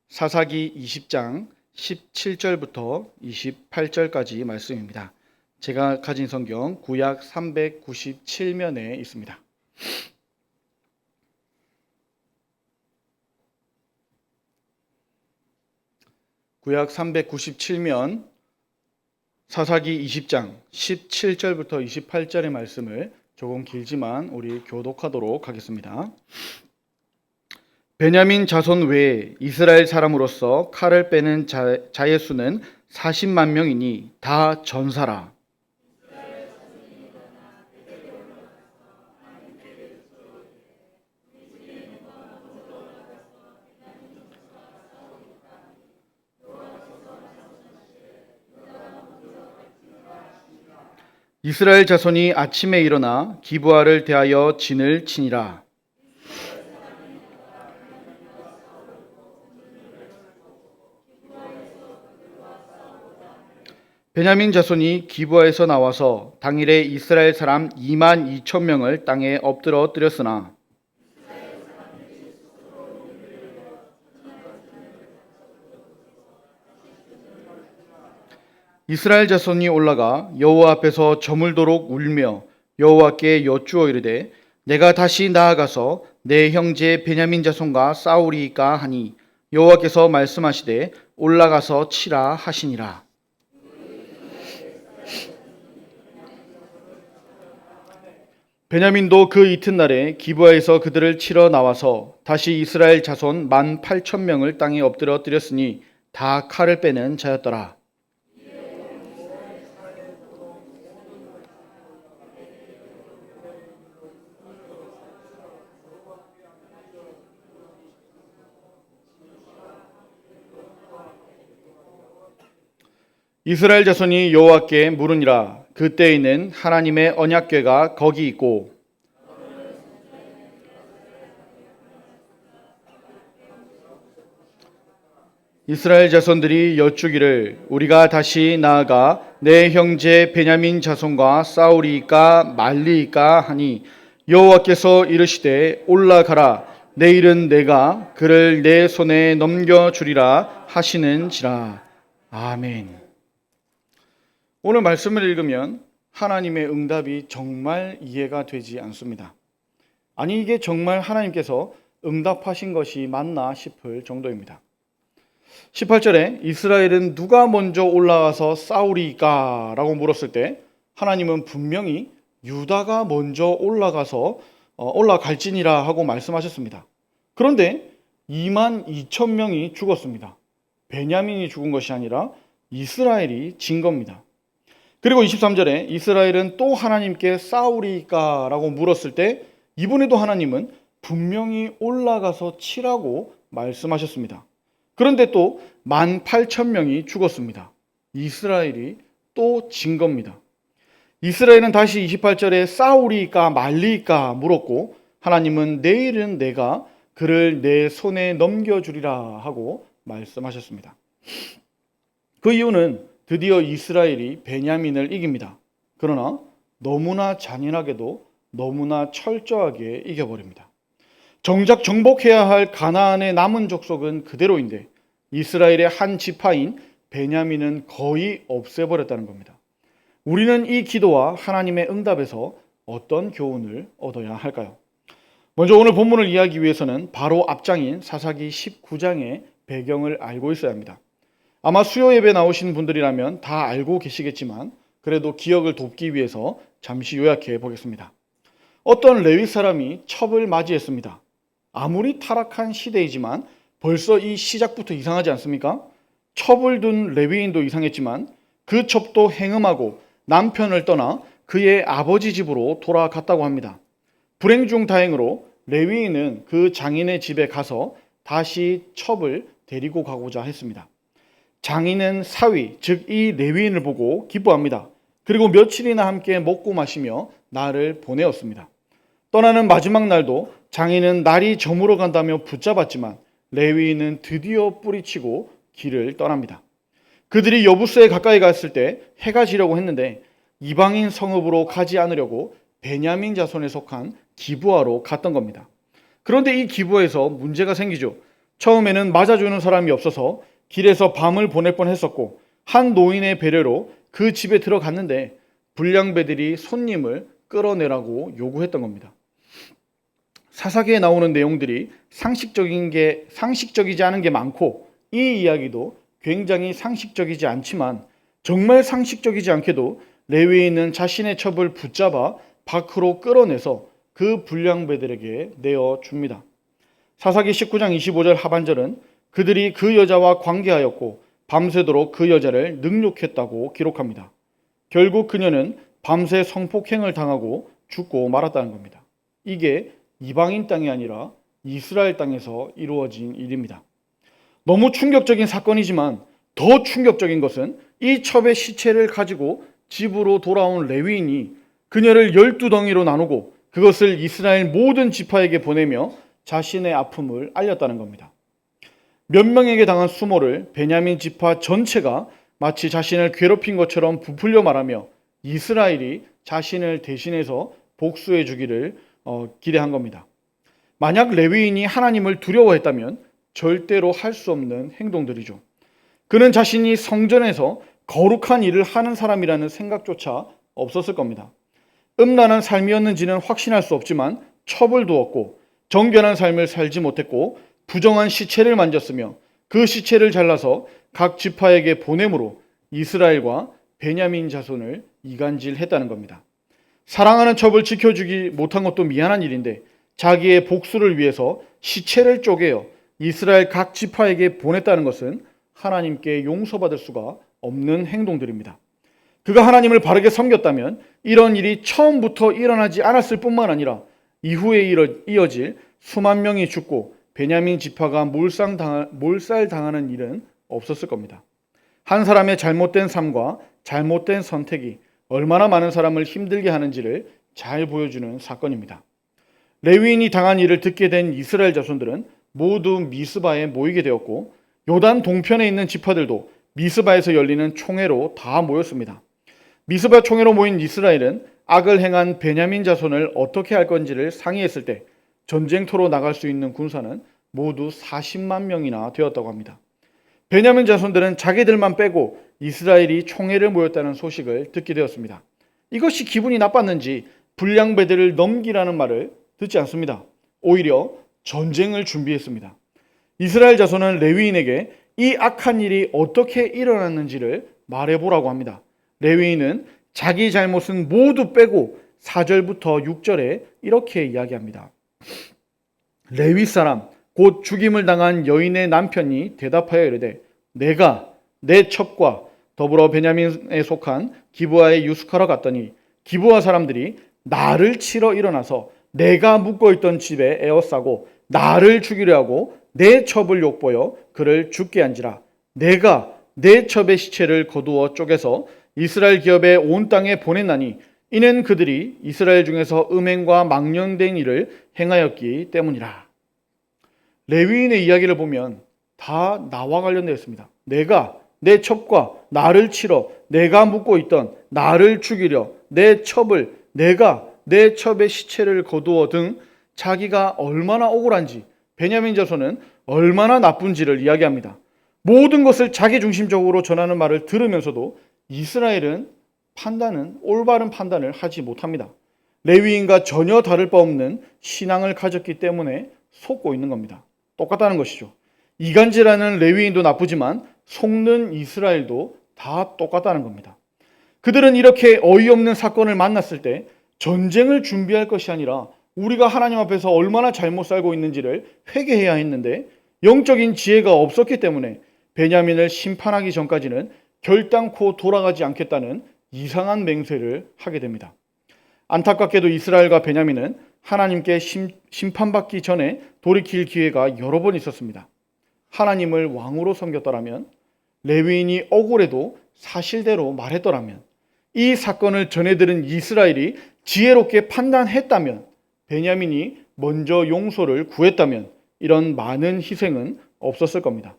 사사기 20장 17절부터 28절까지 말씀입니다. 제가 가진 성경 구약 397면에 있습니다. 구약 397면 사사기 20장 17절부터 28절의 말씀을 조금 길지만 우리 교독하도록 하겠습니다. 베냐민 자손 외에 이스라엘 사람으로서 칼을 빼는 자의 수는 40만 명이니 다 전사라. 이스라엘 자손이 아침에 일어나 기브아를 대하여 진을 치니라. 베냐민 자손이 기브아에서 나와서 당일에 이스라엘 사람 2만 2천 명을 땅에 엎드려 뜨렸으나 이스라엘 자손이 올라가 여호와 앞에서 저물도록 울며 여호와께 여쭈어 이르되 내가 다시 나아가서 내 형제 베냐민 자손과 싸우리이까 하니 여호와께서 말씀하시되 올라가서 치라 하시니라. 베냐민도 그 이튿날에 기브아에서 그들을 치러 나와서 다시 이스라엘 자손 18,000명을 땅에 엎드려 뜨렸으니 다 칼을 빼는 자였더라. 이스라엘 자손이 여호와께 물으니라. 그때에는 하나님의 언약궤가 거기 있고 이스라엘 자손들이 여쭈기를 우리가 다시 나아가 내 형제 베냐민 자손과 싸우리이까 말리이까 하니 여호와께서 이르시되 올라가라. 내일은 내가 그를 내 손에 넘겨주리라 하시는지라. 아멘. 오늘 말씀을 읽으면 하나님의 응답이 정말 이해가 되지 않습니다. 아니 이게 정말 하나님께서 응답하신 것이 맞나 싶을 정도입니다. 18절에 이스라엘은 누가 먼저 올라가서 싸우리까? 라고 물었을 때 하나님은 분명히 유다가 먼저 올라갈지니라 하고 말씀하셨습니다. 그런데 2만 2천 명이 죽었습니다. 베냐민이 죽은 것이 아니라 이스라엘이 진 겁니다. 그리고 23절에 이스라엘은 또 하나님께 싸우리까? 라고 물었을 때 이번에도 하나님은 분명히 올라가서 치라고 말씀하셨습니다. 그런데 또 18,000명이 죽었습니다. 이스라엘이 또 진 겁니다. 이스라엘은 다시 28절에 싸우리까 말리까 물었고 하나님은 내일은 내가 그를 내 손에 넘겨주리라 하고 말씀하셨습니다. 그 이유는 드디어 이스라엘이 베냐민을 이깁니다. 그러나 너무나 잔인하게도 너무나 철저하게 이겨버립니다. 정작 정복해야 할 가나안의 남은 족속은 그대로인데 이스라엘의 한 지파인 베냐민은 거의 없애버렸다는 겁니다. 우리는 이 기도와 하나님의 응답에서 어떤 교훈을 얻어야 할까요? 먼저 오늘 본문을 이해하기 위해서는 바로 앞장인 사사기 19장의 배경을 알고 있어야 합니다. 아마 수요 예배 나오신 분들이라면 다 알고 계시겠지만 그래도 기억을 돕기 위해서 잠시 요약해 보겠습니다. 어떤 레위 사람이 첩을 맞이했습니다. 아무리 타락한 시대이지만 벌써 이 시작부터 이상하지 않습니까? 첩을 둔 레위인도 이상했지만 그 첩도 행음하고 남편을 떠나 그의 아버지 집으로 돌아갔다고 합니다. 불행 중 다행으로 레위인은 그 장인의 집에 가서 다시 첩을 데리고 가고자 했습니다. 장인은 사위, 즉 이 레위인을 보고 기뻐합니다. 그리고 며칠이나 함께 먹고 마시며 날을 보내었습니다. 떠나는 마지막 날도 장인은 날이 저물어 간다며 붙잡았지만 레위인은 드디어 뿌리치고 길을 떠납니다. 그들이 여부스에 가까이 갔을 때 해가 지려고 했는데 이방인 성읍으로 가지 않으려고 베냐민 자손에 속한 기브아로 갔던 겁니다. 그런데 이 기브아에서 문제가 생기죠. 처음에는 맞아주는 사람이 없어서 길에서 밤을 보낼 뻔했었고, 한 노인의 배려로 그 집에 들어갔는데 불량배들이 손님을 끌어내라고 요구했던 겁니다. 사사기에 나오는 내용들이 상식적이지 않은 게 많고, 이 이야기도 굉장히 상식적이지 않지만 정말 상식적이지 않게도 레위인은 자신의 첩을 붙잡아 밖으로 끌어내서 그 불량배들에게 내어줍니다. 사사기 19장 25절 하반절은 그들이 그 여자와 관계하였고 밤새도록 그 여자를 능욕했다고 기록합니다. 결국 그녀는 밤새 성폭행을 당하고 죽고 말았다는 겁니다. 이게 이방인 땅이 아니라 이스라엘 땅에서 이루어진 일입니다. 너무 충격적인 사건이지만 더 충격적인 것은 이 첩의 시체를 가지고 집으로 돌아온 레위인이 그녀를 12덩이로 나누고 그것을 이스라엘 모든 지파에게 보내며 자신의 아픔을 알렸다는 겁니다. 몇 명에게 당한 수모를 베냐민 지파 전체가 마치 자신을 괴롭힌 것처럼 부풀려 말하며 이스라엘이 자신을 대신해서 복수해 주기를 기대한 겁니다. 만약 레위인이 하나님을 두려워했다면 절대로 할 수 없는 행동들이죠. 그는 자신이 성전에서 거룩한 일을 하는 사람이라는 생각조차 없었을 겁니다. 음란한 삶이었는지는 확신할 수 없지만 첩을 두었고 정결한 삶을 살지 못했고 부정한 시체를 만졌으며 그 시체를 잘라서 각 지파에게 보냄으로 이스라엘과 베냐민 자손을 이간질했다는 겁니다. 사랑하는 첩을 지켜주지 못한 것도 미안한 일인데 자기의 복수를 위해서 시체를 쪼개어 이스라엘 각 지파에게 보냈다는 것은 하나님께 용서받을 수가 없는 행동들입니다. 그가 하나님을 바르게 섬겼다면 이런 일이 처음부터 일어나지 않았을 뿐만 아니라 이후에 이어질 수만 명이 죽고 베냐민 지파가 몰살당하는 일은 없었을 겁니다. 한 사람의 잘못된 삶과 잘못된 선택이 얼마나 많은 사람을 힘들게 하는지를 잘 보여주는 사건입니다. 레위인이 당한 일을 듣게 된 이스라엘 자손들은 모두 미스바에 모이게 되었고 요단 동편에 있는 지파들도 미스바에서 열리는 총회로 다 모였습니다. 미스바 총회로 모인 이스라엘은 악을 행한 베냐민 자손을 어떻게 할 건지를 상의했을 때 전쟁터로 나갈 수 있는 군사는 모두 40만 명이나 되었다고 합니다. 베냐민 자손들은 자기들만 빼고 이스라엘이 총회를 모였다는 소식을 듣게 되었습니다. 이것이 기분이 나빴는지 불량배들을 넘기라는 말을 듣지 않습니다. 오히려 전쟁을 준비했습니다. 이스라엘 자손은 레위인에게 이 악한 일이 어떻게 일어났는지를 말해보라고 합니다. 레위인은 자기 잘못은 모두 빼고 4절부터 6절에 이렇게 이야기합니다. 레위 사람 곧 죽임을 당한 여인의 남편이 대답하여 이르되 내가 내 첩과 더불어 베냐민에 속한 기브아에 유숙하러 갔더니 기브아 사람들이 나를 치러 일어나서 내가 묵고 있던 집에 에워싸고 나를 죽이려 하고 내 첩을 욕보여 그를 죽게 한지라. 내가 내 첩의 시체를 거두어 쪼개서 이스라엘 기업의 온 땅에 보냈나니 이는 그들이 이스라엘 중에서 음행과 망령된 일을 행하였기 때문이라. 레위인의 이야기를 보면 다 나와 관련되어 있습니다. 내가 내 첩과 나를 치러 내가 묵고 있던 나를 죽이려 내 첩을 내가 내 첩의 시체를 거두어 등 자기가 얼마나 억울한지 베냐민 자손은 얼마나 나쁜지를 이야기합니다. 모든 것을 자기 중심적으로 전하는 말을 들으면서도 이스라엘은 올바른 판단을 하지 못합니다. 레위인과 전혀 다를 바 없는 신앙을 가졌기 때문에 속고 있는 겁니다. 똑같다는 것이죠. 이간질하는 레위인도 나쁘지만 속는 이스라엘도 다 똑같다는 겁니다. 그들은 이렇게 어이없는 사건을 만났을 때 전쟁을 준비할 것이 아니라 우리가 하나님 앞에서 얼마나 잘못 살고 있는지를 회개해야 했는데 영적인 지혜가 없었기 때문에 베냐민을 심판하기 전까지는 결단코 돌아가지 않겠다는 이상한 맹세를 하게 됩니다. 안타깝게도 이스라엘과 베냐민은 하나님께 심판받기 전에 돌이킬 기회가 여러 번 있었습니다. 하나님을 왕으로 섬겼더라면, 레위인이 억울해도 사실대로 말했더라면, 이 사건을 전해들은 이스라엘이 지혜롭게 판단했다면, 베냐민이 먼저 용서를 구했다면 이런 많은 희생은 없었을 겁니다.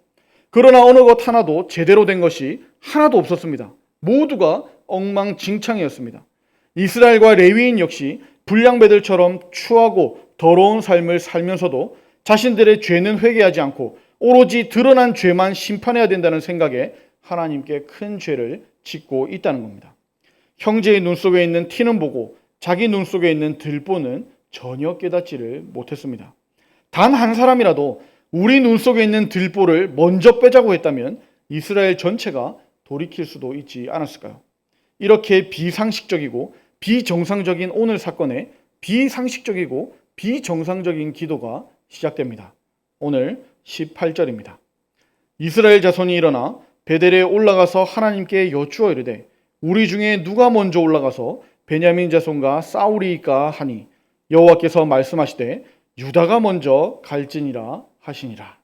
그러나 어느 것 하나도 제대로 된 것이 하나도 없었습니다. 모두가 엉망진창이었습니다. 이스라엘과 레위인 역시 불량배들처럼 추하고 더러운 삶을 살면서도 자신들의 죄는 회개하지 않고 오로지 드러난 죄만 심판해야 된다는 생각에 하나님께 큰 죄를 짓고 있다는 겁니다. 형제의 눈 속에 있는 티는 보고 자기 눈 속에 있는 들보는 전혀 깨닫지를 못했습니다. 단 한 사람이라도 우리 눈 속에 있는 들보를 먼저 빼자고 했다면 이스라엘 전체가 돌이킬 수도 있지 않았을까요? 이렇게 비상식적이고 비정상적인 오늘 사건에 비상식적이고 비정상적인 기도가 시작됩니다. 오늘 18절입니다. 이스라엘 자손이 일어나 베델에 올라가서 하나님께 여쭈어 이르되 우리 중에 누가 먼저 올라가서 베냐민 자손과 싸우리이까 하니 여호와께서 말씀하시되 유다가 먼저 갈지니라 하시니라.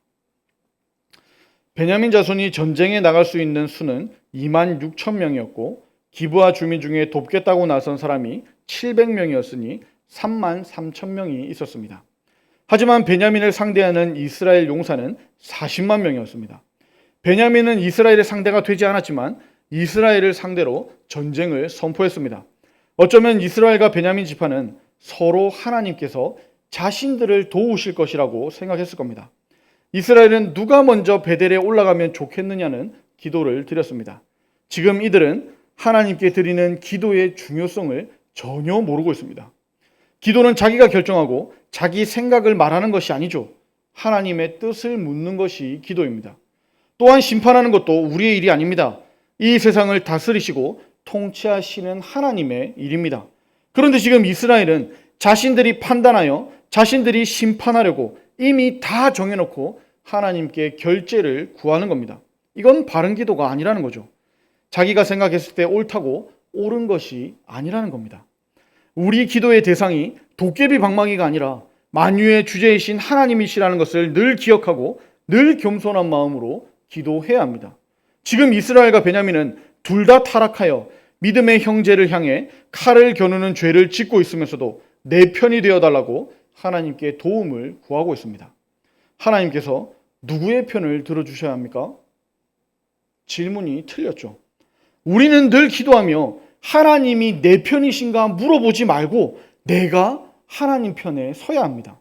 베냐민 자손이 전쟁에 나갈 수 있는 수는 2만 6천 명이었고 기브아 주민 중에 돕겠다고 나선 사람이 700명이었으니 3만 3천 명이 있었습니다. 하지만 베냐민을 상대하는 이스라엘 용사는 40만 명이었습니다. 베냐민은 이스라엘의 상대가 되지 않았지만 이스라엘을 상대로 전쟁을 선포했습니다. 어쩌면 이스라엘과 베냐민 지파는 서로 하나님께서 자신들을 도우실 것이라고 생각했을 겁니다. 이스라엘은 누가 먼저 베델에 올라가면 좋겠느냐는 기도를 드렸습니다. 지금 이들은 하나님께 드리는 기도의 중요성을 전혀 모르고 있습니다. 기도는 자기가 결정하고 자기 생각을 말하는 것이 아니죠. 하나님의 뜻을 묻는 것이 기도입니다. 또한 심판하는 것도 우리의 일이 아닙니다. 이 세상을 다스리시고 통치하시는 하나님의 일입니다. 그런데 지금 이스라엘은 자신들이 판단하여 자신들이 심판하려고 이미 다 정해놓고 하나님께 결재를 구하는 겁니다. 이건 바른 기도가 아니라는 거죠. 자기가 생각했을 때 옳다고 옳은 것이 아니라는 겁니다. 우리 기도의 대상이 도깨비 방망이가 아니라 만유의 주제이신 하나님이시라는 것을 늘 기억하고 늘 겸손한 마음으로 기도해야 합니다. 지금 이스라엘과 베냐민은 둘 다 타락하여 믿음의 형제를 향해 칼을 겨누는 죄를 짓고 있으면서도 내 편이 되어달라고 하나님께 도움을 구하고 있습니다. 하나님께서 누구의 편을 들어주셔야 합니까? 질문이 틀렸죠. 우리는 늘 기도하며 하나님이 내 편이신가 물어보지 말고 내가 하나님 편에 서야 합니다.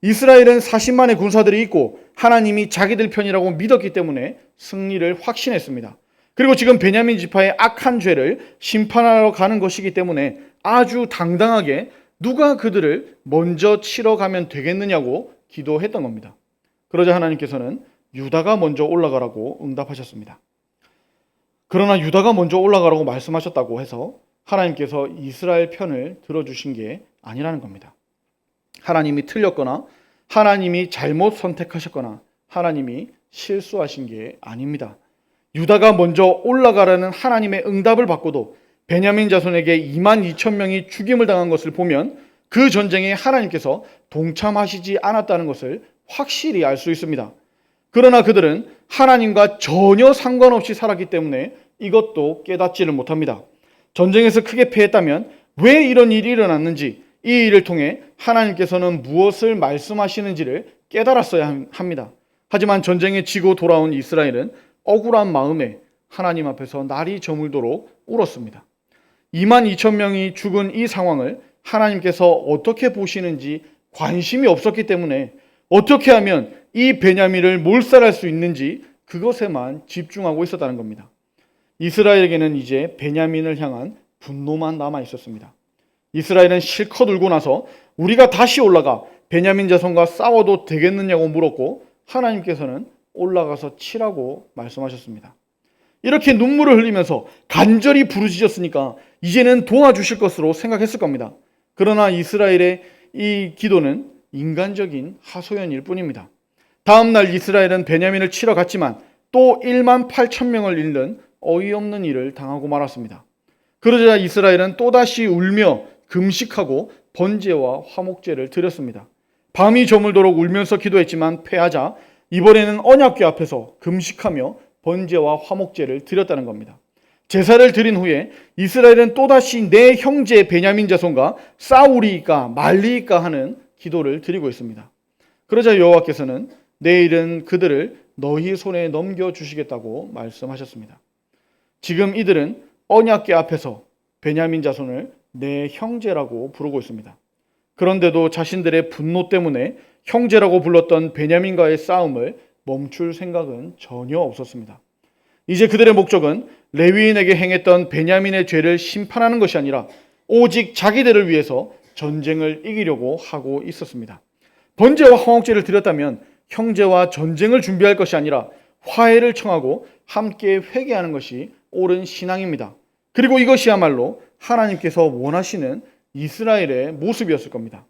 이스라엘은 40만의 군사들이 있고 하나님이 자기들 편이라고 믿었기 때문에 승리를 확신했습니다. 그리고 지금 베냐민 지파의 악한 죄를 심판하러 가는 것이기 때문에 아주 당당하게 누가 그들을 먼저 치러 가면 되겠느냐고 기도했던 겁니다. 그러자 하나님께서는 유다가 먼저 올라가라고 응답하셨습니다. 그러나 유다가 먼저 올라가라고 말씀하셨다고 해서 하나님께서 이스라엘 편을 들어주신 게 아니라는 겁니다. 하나님이 틀렸거나 하나님이 잘못 선택하셨거나 하나님이 실수하신 게 아닙니다. 유다가 먼저 올라가라는 하나님의 응답을 받고도 베냐민 자손에게 2만 2천 명이 죽임을 당한 것을 보면 그 전쟁에 하나님께서 동참하시지 않았다는 것을 확실히 알 수 있습니다. 그러나 그들은 하나님과 전혀 상관없이 살았기 때문에 이것도 깨닫지를 못합니다. 전쟁에서 크게 패했다면 왜 이런 일이 일어났는지 이 일을 통해 하나님께서는 무엇을 말씀하시는지를 깨달았어야 합니다. 하지만 전쟁에 지고 돌아온 이스라엘은 억울한 마음에 하나님 앞에서 날이 저물도록 울었습니다. 2만 2천 명이 죽은 이 상황을 하나님께서 어떻게 보시는지 관심이 없었기 때문에 어떻게 하면 이 베냐민을 몰살할 수 있는지 그것에만 집중하고 있었다는 겁니다. 이스라엘에게는 이제 베냐민을 향한 분노만 남아 있었습니다. 이스라엘은 실컷 울고 나서 우리가 다시 올라가 베냐민 자손과 싸워도 되겠느냐고 물었고 하나님께서는 올라가서 치라고 말씀하셨습니다. 이렇게 눈물을 흘리면서 간절히 부르짖었으니까 이제는 도와주실 것으로 생각했을 겁니다. 그러나 이스라엘의 이 기도는 인간적인 하소연일 뿐입니다. 다음 날 이스라엘은 베냐민을 치러 갔지만 또 1만 8천 명을 잃는 어이없는 일을 당하고 말았습니다. 그러자 이스라엘은 또다시 울며 금식하고 번제와 화목제를 드렸습니다. 밤이 저물도록 울면서 기도했지만 패하자 이번에는 언약궤 앞에서 금식하며 번제와 화목제를 드렸다는 겁니다. 제사를 드린 후에 이스라엘은 또다시 내 형제 베냐민 자손과 싸우리이까 말리이까 하는 기도를 드리고 있습니다. 그러자 여호와께서는 내일은 그들을 너희 손에 넘겨주시겠다고 말씀하셨습니다. 지금 이들은 언약궤 앞에서 베냐민 자손을 내 형제라고 부르고 있습니다. 그런데도 자신들의 분노 때문에 형제라고 불렀던 베냐민과의 싸움을 멈출 생각은 전혀 없었습니다. 이제 그들의 목적은 레위인에게 행했던 베냐민의 죄를 심판하는 것이 아니라 오직 자기들을 위해서 전쟁을 이기려고 하고 있었습니다. 번제와 화목제를 드렸다면 형제와 전쟁을 준비할 것이 아니라 화해를 청하고 함께 회개하는 것이 옳은 신앙입니다. 그리고 이것이야말로 하나님께서 원하시는 이스라엘의 모습이었을 겁니다.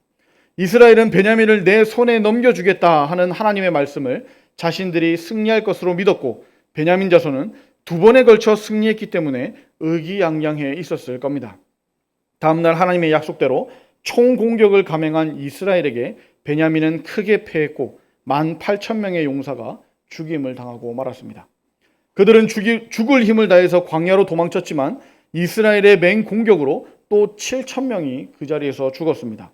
이스라엘은 베냐민을 내 손에 넘겨주겠다 하는 하나님의 말씀을 자신들이 승리할 것으로 믿었고, 베냐민 자손은 두 번에 걸쳐 승리했기 때문에 의기양양해 있었을 겁니다. 다음날 하나님의 약속대로 총공격을 감행한 이스라엘에게 베냐민은 크게 패했고 18,000명의 용사가 죽임을 당하고 말았습니다. 그들은 죽을 힘을 다해서 광야로 도망쳤지만 이스라엘의 맹공격으로 또 7,000명이 그 자리에서 죽었습니다.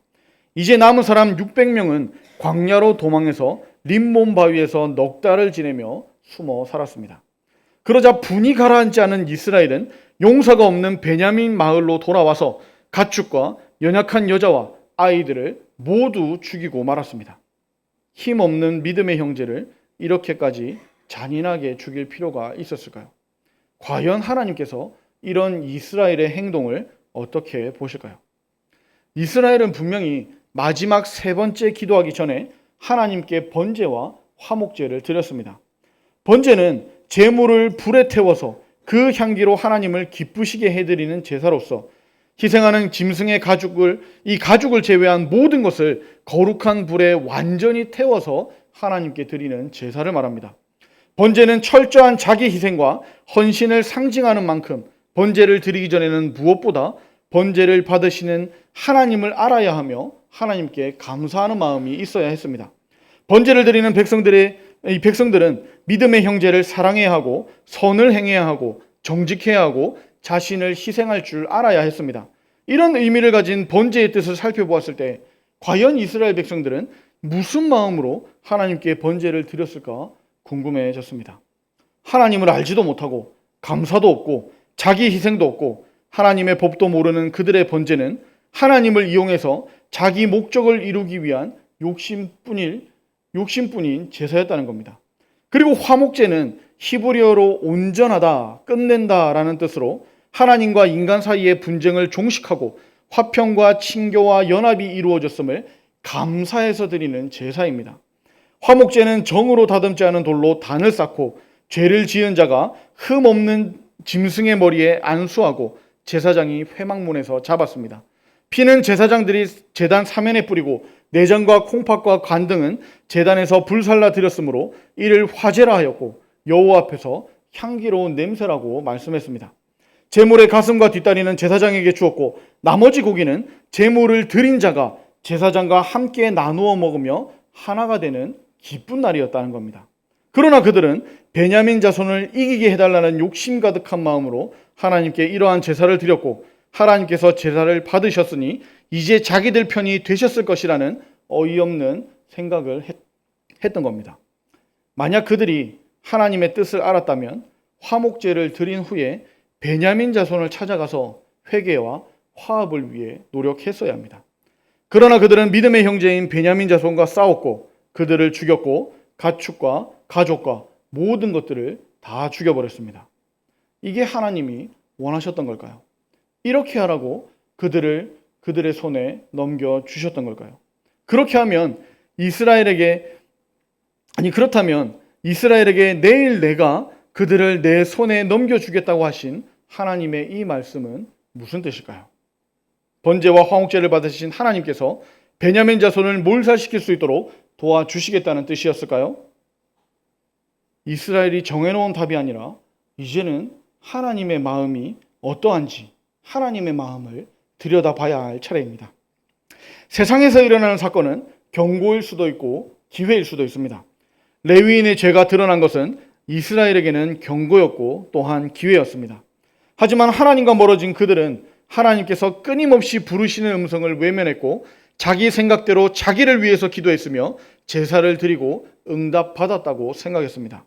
이제 남은 사람 600명은 광야로 도망해서 림몬 바위에서 넉 달을 지내며 숨어 살았습니다. 그러자 분이 가라앉지 않은 이스라엘은 용사가 없는 베냐민 마을로 돌아와서 가축과 연약한 여자와 아이들을 모두 죽이고 말았습니다. 힘없는 믿음의 형제를 이렇게까지 잔인하게 죽일 필요가 있었을까요? 과연 하나님께서 이런 이스라엘의 행동을 어떻게 보실까요? 이스라엘은 분명히 마지막 세 번째 기도하기 전에 하나님께 번제와 화목제를 드렸습니다. 번제는 제물을 불에 태워서 그 향기로 하나님을 기쁘시게 해드리는 제사로서 희생하는 짐승의 가죽을 제외한 모든 것을 거룩한 불에 완전히 태워서 하나님께 드리는 제사를 말합니다. 번제는 철저한 자기 희생과 헌신을 상징하는 만큼 번제를 드리기 전에는 무엇보다 번제를 받으시는 하나님을 알아야 하며 하나님께 감사하는 마음이 있어야 했습니다. 번제를 드리는 백성들은 믿음의 형제를 사랑해야 하고 선을 행해야 하고 정직해야 하고 자신을 희생할 줄 알아야 했습니다. 이런 의미를 가진 번제의 뜻을 살펴보았을 때 과연 이스라엘 백성들은 무슨 마음으로 하나님께 번제를 드렸을까 궁금해졌습니다. 하나님을 알지도 못하고 감사도 없고 자기 희생도 없고 하나님의 법도 모르는 그들의 번제는 하나님을 이용해서 자기 목적을 이루기 위한 욕심뿐인 제사였다는 겁니다. 그리고 화목제는 히브리어로 온전하다, 끝낸다라는 뜻으로 하나님과 인간 사이의 분쟁을 종식하고 화평과 친교와 연합이 이루어졌음을 감사해서 드리는 제사입니다. 화목제는 정으로 다듬지 않은 돌로 단을 쌓고 죄를 지은 자가 흠 없는 짐승의 머리에 안수하고 제사장이 회막문에서 잡았습니다. 피는 제사장들이 제단 사면에 뿌리고 내장과 콩팥과 간 등은 제단에서 불살라 드렸으므로 이를 화제라 하였고 여호와 앞에서 향기로운 냄새라고 말씀했습니다. 제물의 가슴과 뒷다리는 제사장에게 주었고 나머지 고기는 제물을 드린 자가 제사장과 함께 나누어 먹으며 하나가 되는 기쁜 날이었다는 겁니다. 그러나 그들은 베냐민 자손을 이기게 해달라는 욕심 가득한 마음으로 하나님께 이러한 제사를 드렸고 하나님께서 제사를 받으셨으니 이제 자기들 편이 되셨을 것이라는 어이없는 생각을 했던 겁니다. 만약 그들이 하나님의 뜻을 알았다면 화목제를 드린 후에 베냐민 자손을 찾아가서 회개와 화합을 위해 노력했어야 합니다. 그러나 그들은 믿음의 형제인 베냐민 자손과 싸웠고 그들을 죽였고 가축과 가족과 모든 것들을 다 죽여버렸습니다. 이게 하나님이 원하셨던 걸까요? 이렇게 하라고 그들의 손에 넘겨주셨던 걸까요? 그렇다면 이스라엘에게 내일 내가 그들을 내 손에 넘겨주겠다고 하신 하나님의 이 말씀은 무슨 뜻일까요? 번제와 화목제를 받으신 하나님께서 베냐민 자손을 몰살시킬 수 있도록 도와주시겠다는 뜻이었을까요? 이스라엘이 정해놓은 답이 아니라 이제는 하나님의 마음이 어떠한지 하나님의 마음을 들여다봐야 할 차례입니다. 세상에서 일어나는 사건은 경고일 수도 있고 기회일 수도 있습니다. 레위인의 죄가 드러난 것은 이스라엘에게는 경고였고 또한 기회였습니다. 하지만 하나님과 멀어진 그들은 하나님께서 끊임없이 부르시는 음성을 외면했고 자기 생각대로 자기를 위해서 기도했으며 제사를 드리고 응답받았다고 생각했습니다.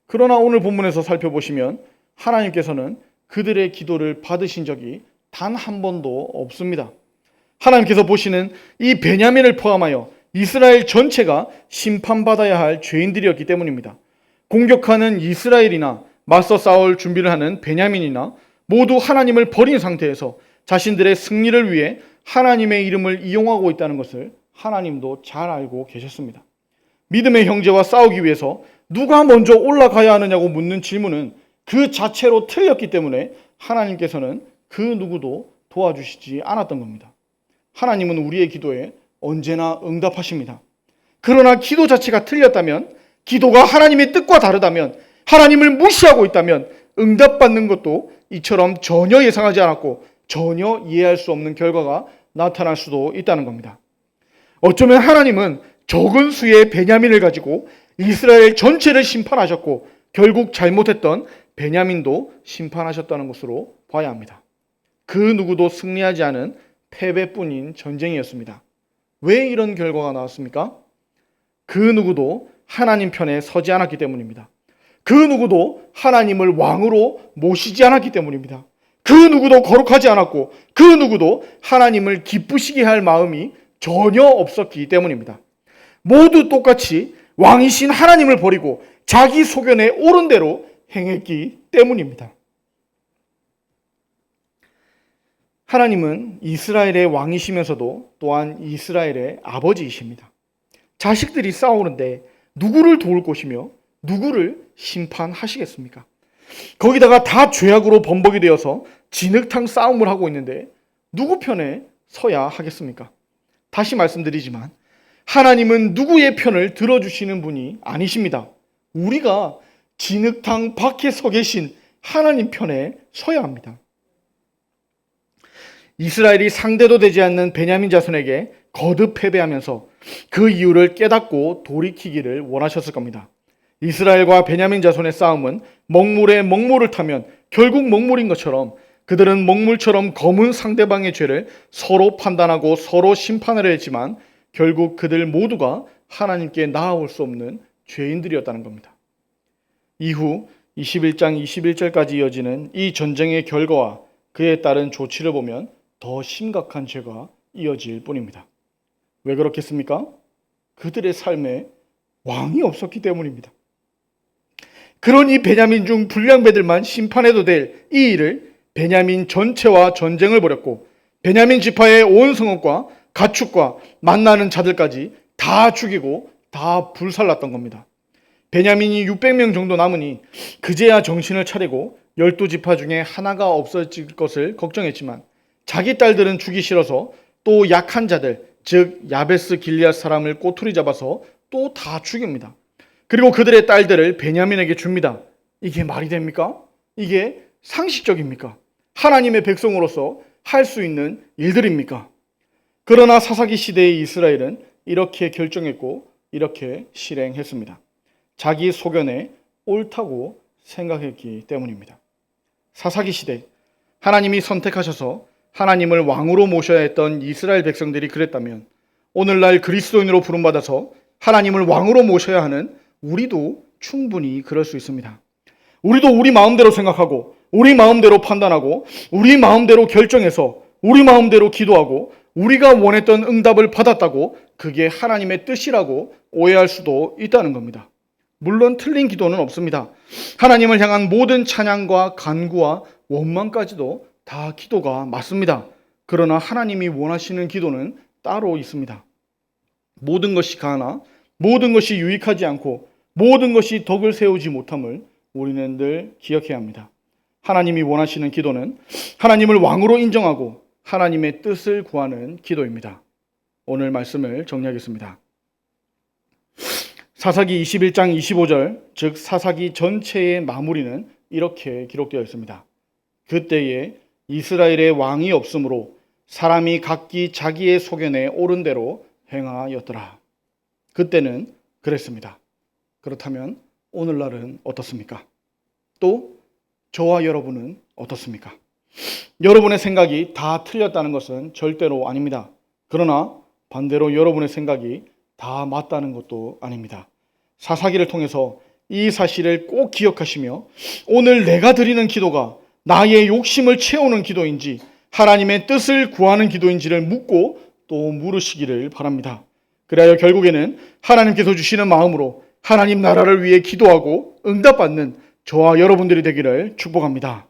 그러나 오늘 본문에서 살펴보시면 하나님께서는 그들의 기도를 받으신 적이 단 한 번도 없습니다. 하나님께서 보시는 이 베냐민을 포함하여 이스라엘 전체가 심판받아야 할 죄인들이었기 때문입니다. 공격하는 이스라엘이나 맞서 싸울 준비를 하는 베냐민이나 모두 하나님을 버린 상태에서 자신들의 승리를 위해 하나님의 이름을 이용하고 있다는 것을 하나님도 잘 알고 계셨습니다. 믿음의 형제와 싸우기 위해서 누가 먼저 올라가야 하느냐고 묻는 질문은 그 자체로 틀렸기 때문에 하나님께서는 그 누구도 도와주시지 않았던 겁니다. 하나님은 우리의 기도에 언제나 응답하십니다. 그러나 기도 자체가 틀렸다면, 기도가 하나님의 뜻과 다르다면, 하나님을 무시하고 있다면 응답받는 것도 이처럼 전혀 예상하지 않았고 전혀 이해할 수 없는 결과가 나타날 수도 있다는 겁니다. 어쩌면 하나님은 적은 수의 베냐민을 가지고 이스라엘 전체를 심판하셨고 결국 잘못했던 베냐민도 심판하셨다는 것으로 봐야 합니다. 그 누구도 승리하지 않은 패배뿐인 전쟁이었습니다. 왜 이런 결과가 나왔습니까? 그 누구도 하나님 편에 서지 않았기 때문입니다. 그 누구도 하나님을 왕으로 모시지 않았기 때문입니다. 그 누구도 거룩하지 않았고 그 누구도 하나님을 기쁘시게 할 마음이 전혀 없었기 때문입니다. 모두 똑같이 왕이신 하나님을 버리고 자기 소견에 옳은 대로 행했기 때문입니다. 하나님은 이스라엘의 왕이시면서도 또한 이스라엘의 아버지이십니다. 자식들이 싸우는데 누구를 도울 것이며 누구를 심판하시겠습니까? 거기다가 다 죄악으로 범벅이 되어서 진흙탕 싸움을 하고 있는데 누구 편에 서야 하겠습니까? 다시 말씀드리지만 하나님은 누구의 편을 들어주시는 분이 아니십니다. 우리가 진흙탕 밖에 서 계신 하나님 편에 서야 합니다. 이스라엘이 상대도 되지 않는 베냐민 자손에게 거듭 패배하면서 그 이유를 깨닫고 돌이키기를 원하셨을 겁니다. 이스라엘과 베냐민 자손의 싸움은 먹물에 먹물을 타면 결국 먹물인 것처럼 그들은 먹물처럼 검은 상대방의 죄를 서로 판단하고 서로 심판을 했지만 결국 그들 모두가 하나님께 나아올 수 없는 죄인들이었다는 겁니다. 이후 21장 21절까지 이어지는 이 전쟁의 결과와 그에 따른 조치를 보면 더 심각한 죄가 이어질 뿐입니다. 왜 그렇겠습니까? 그들의 삶에 왕이 없었기 때문입니다. 그러니 베냐민 중 불량배들만 심판해도 될 이 일을 베냐민 전체와 전쟁을 벌였고 베냐민 지파의 온 성읍과 가축과 만나는 자들까지 다 죽이고 다 불살랐던 겁니다. 베냐민이 600명 정도 남으니 그제야 정신을 차리고 12지파 중에 하나가 없어질 것을 걱정했지만 자기 딸들은 주기 싫어서 또 약한 자들, 즉 야베스 길리앗 사람을 꼬투리 잡아서 또 다 죽입니다. 그리고 그들의 딸들을 베냐민에게 줍니다. 이게 말이 됩니까? 이게 상식적입니까? 하나님의 백성으로서 할 수 있는 일들입니까? 그러나 사사기 시대의 이스라엘은 이렇게 결정했고 이렇게 실행했습니다. 자기 소견에 옳다고 생각했기 때문입니다. 사사기 시대 하나님이 선택하셔서 하나님을 왕으로 모셔야 했던 이스라엘 백성들이 그랬다면 오늘날 그리스도인으로 부름받아서 하나님을 왕으로 모셔야 하는 우리도 충분히 그럴 수 있습니다. 우리도 우리 마음대로 생각하고 우리 마음대로 판단하고 우리 마음대로 결정해서 우리 마음대로 기도하고 우리가 원했던 응답을 받았다고 그게 하나님의 뜻이라고 오해할 수도 있다는 겁니다. 물론 틀린 기도는 없습니다. 하나님을 향한 모든 찬양과 간구와 원망까지도 다 기도가 맞습니다. 그러나 하나님이 원하시는 기도는 따로 있습니다. 모든 것이 가나 모든 것이 유익하지 않고 모든 것이 덕을 세우지 못함을 우리는 늘 기억해야 합니다. 하나님이 원하시는 기도는 하나님을 왕으로 인정하고 하나님의 뜻을 구하는 기도입니다. 오늘 말씀을 정리하겠습니다. 사사기 21장 25절, 즉 사사기 전체의 마무리는 이렇게 기록되어 있습니다. 그때에 이스라엘의 왕이 없으므로 사람이 각기 자기의 소견에 옳은 대로 행하였더라. 그때는 그랬습니다. 그렇다면 오늘날은 어떻습니까? 또 저와 여러분은 어떻습니까? 여러분의 생각이 다 틀렸다는 것은 절대로 아닙니다. 그러나 반대로 여러분의 생각이 다 맞다는 것도 아닙니다. 사사기를 통해서 이 사실을 꼭 기억하시며 오늘 내가 드리는 기도가 나의 욕심을 채우는 기도인지 하나님의 뜻을 구하는 기도인지를 묻고 또 물으시기를 바랍니다. 그래야 결국에는 하나님께서 주시는 마음으로 하나님 나라를 위해 기도하고 응답받는 저와 여러분들이 되기를 축복합니다.